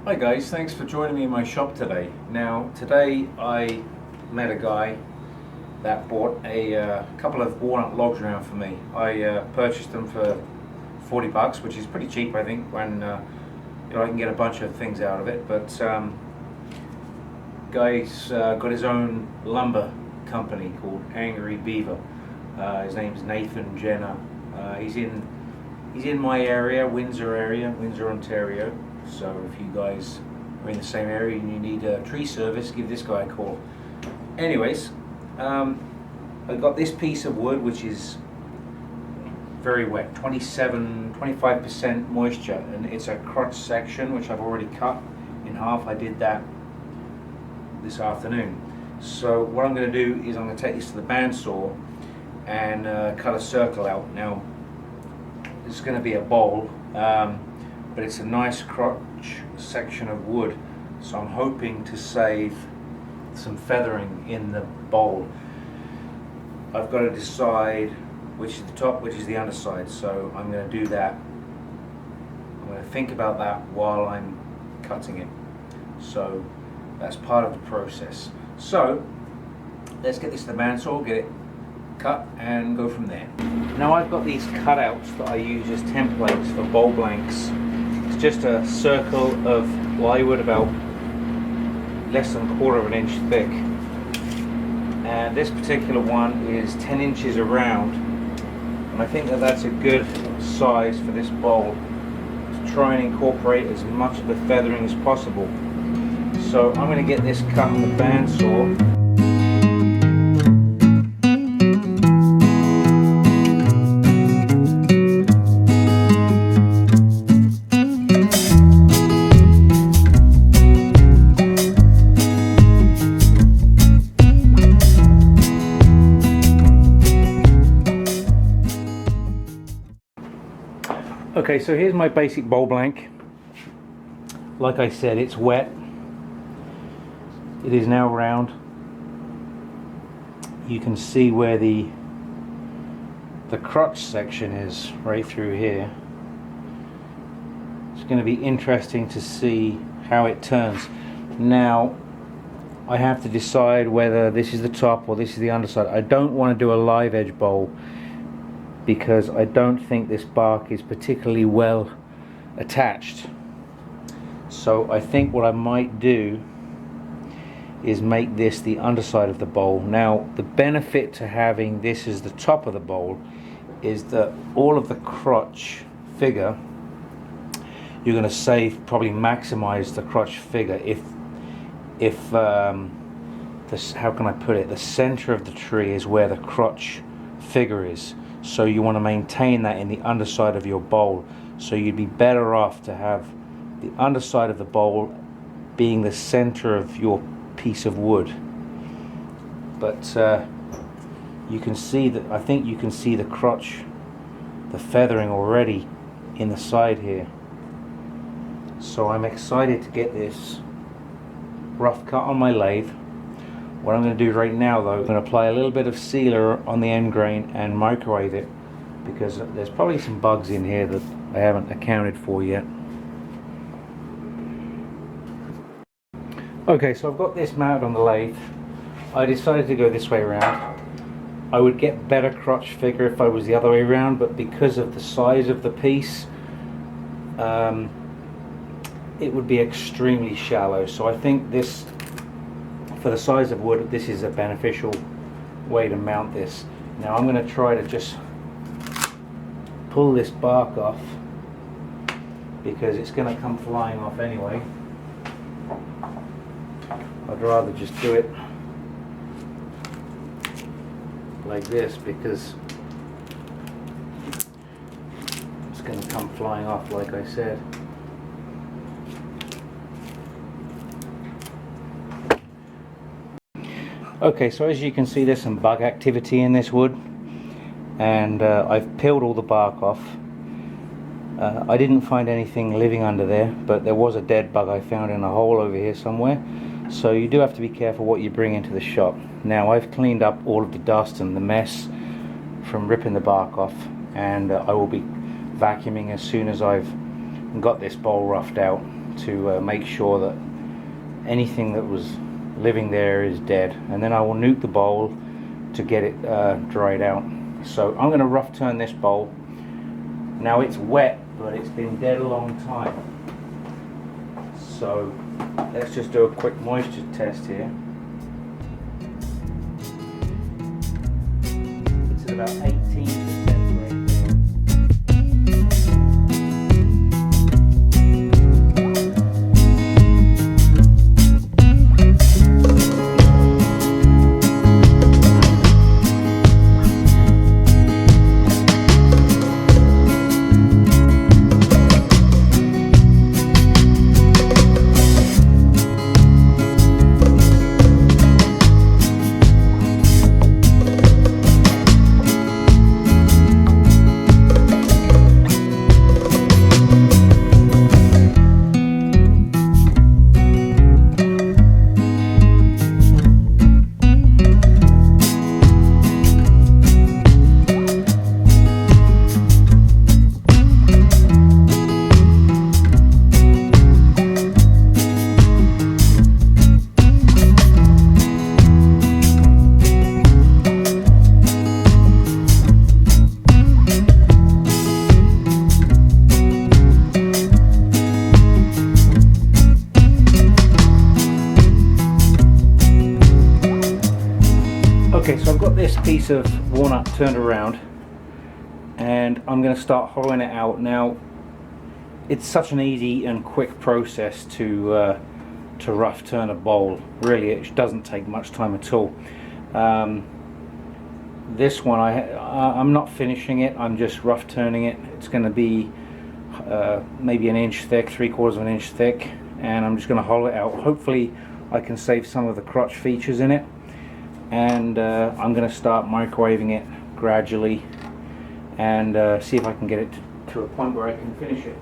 Hi guys, thanks for joining me in my shop today. Now today I met a guy that bought a couple of walnut logs around for me. I purchased them for 40 bucks, which is pretty cheap I think when I can get a bunch of things out of it. But guy's got his own lumber company called Angry Beaver. His name's Nathan Jenner. He's in my area, Windsor, Ontario. So if you guys are in the same area and you need a tree service, give this guy a call. Anyways, I got this piece of wood which is very wet, 25% moisture, and it's a crotch section which I've already cut in half. I did that this afternoon. So what I'm going to do is I'm going to take this to the bandsaw and cut a circle out. Now it's going to be a bowl, but it's a nice crotch section of wood, so I'm hoping to save some feathering in the bowl. I've got to decide which is the top, which is the underside, so I'm going to do that. I'm going to think about that while I'm cutting it, so that's part of the process. So let's get this to the bandsaw, get it cut and go from there. Now I've got these cutouts that I use as templates for bowl blanks. It's just a circle of plywood about less than a quarter of an inch thick, and this particular one is 10 inches around, and I think that that's a good size for this bowl to try and incorporate as much of the feathering as possible. So I'm going to get this cut on the bandsaw. Okay, so here's my basic bowl blank. Like I said, it's wet. It is now round. You can see where the crotch section is right through here. It's going to be interesting to see how it turns. Now I have to decide whether this is the top or this is the underside. I don't want to do a live edge bowl because I don't think this bark is particularly well attached. So I think what I might do is make this the underside of the bowl. Now the benefit to having this as the top of the bowl is that all of the crotch figure, you're going to save, probably maximize the crotch figure if this, how can I put it, the center of the tree is where the crotch figure is. So you want to maintain that in the underside of your bowl. So you'd be better off to have the underside of the bowl being the center of your piece of wood. But you can see that, I think you can see the crotch, the feathering already in the side here. So I'm excited to get this rough cut on my lathe. What I'm going to do right now though, I'm going to apply a little bit of sealer on the end grain and microwave it, because there's probably some bugs in here that I haven't accounted for yet. Okay, so I've got this mounted on the lathe. I decided to go this way around. I would get better crotch figure if I was the other way around, but because of the size of the piece, it would be extremely shallow. So I think this, for the size of wood, this is a beneficial way to mount this. Now I'm going to try to just pull this bark off because it's going to come flying off anyway. I'd rather just do it like this because it's going to come flying off, like I said. Okay, so as you can see, there's some bug activity in this wood, and I've peeled all the bark off. I didn't find anything living under there, but there was a dead bug I found in a hole over here somewhere. So you do have to be careful what you bring into the shop. Now I've cleaned up all of the dust and the mess from ripping the bark off, and I will be vacuuming as soon as I've got this bowl roughed out. to make sure that anything that was living there is dead, and then I will nuke the bowl to get it dried out. So I'm going to rough turn this bowl. Now it's wet, but it's been dead a long time. So let's just do a quick moisture test here. It's at about 18%. Okay, so I've got this piece of walnut turned around and I'm going to start hollowing it out. Now, it's such an easy and quick process to rough turn a bowl. Really, it doesn't take much time at all. This one, I'm not finishing it, I'm just rough turning it. It's going to be maybe an inch thick, 3/4 of an inch thick, and I'm just going to hollow it out. Hopefully I can save some of the crotch features in it. And I'm going to start microwaving it gradually and see if I can get it to a point where I can finish it.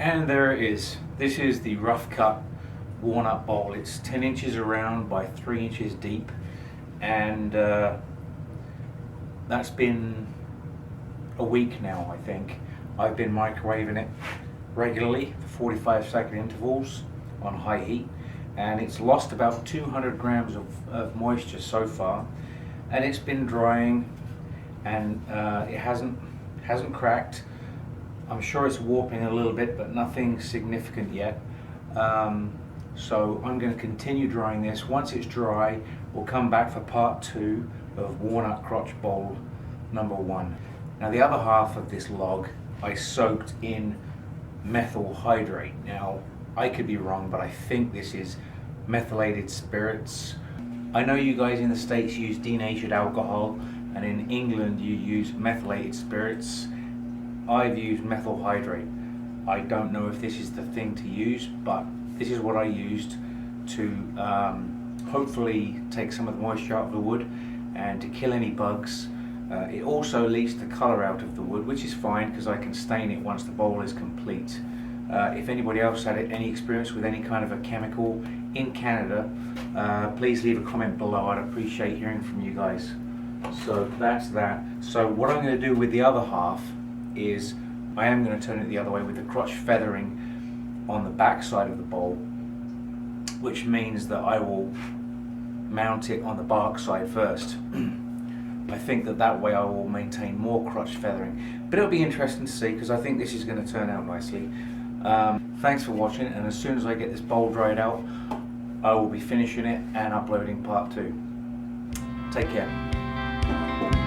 And there it is. This is the rough cut walnut bowl. It's 10 inches around by 3 inches deep, and that's been a week now, I think. I've been microwaving it regularly for 45-second intervals on high heat, and it's lost about 200 grams of moisture so far, and it's been drying, and it hasn't cracked. I'm sure it's warping a little bit, but nothing significant yet. So I'm going to continue drying this. Once it's dry, we'll come back for part 2 of walnut crotch bowl number 1. Now the other half of this log I soaked in methyl hydrate. Now I could be wrong, but I think this is methylated spirits. I know you guys in the States use denatured alcohol, and in England you use methylated spirits. I've used methyl hydrate. I don't know if this is the thing to use, but this is what I used to hopefully take some of the moisture out of the wood and to kill any bugs. It also leaches the colour out of the wood, which is fine because I can stain it once the bowl is complete. If anybody else had any experience with any kind of a chemical in Canada, please leave a comment below. I'd appreciate hearing from you guys. So that's that. So what I'm going to do with the other half is I am going to turn it the other way with the crotch feathering on the back side of the bowl, which means that I will mount it on the bark side first. I think that way I will maintain more crotch feathering, but it'll be interesting to see because I think this is going to turn out nicely. Thanks for watching, and as soon as I get this bowl dried out, I will be finishing it and uploading part 2. Take care.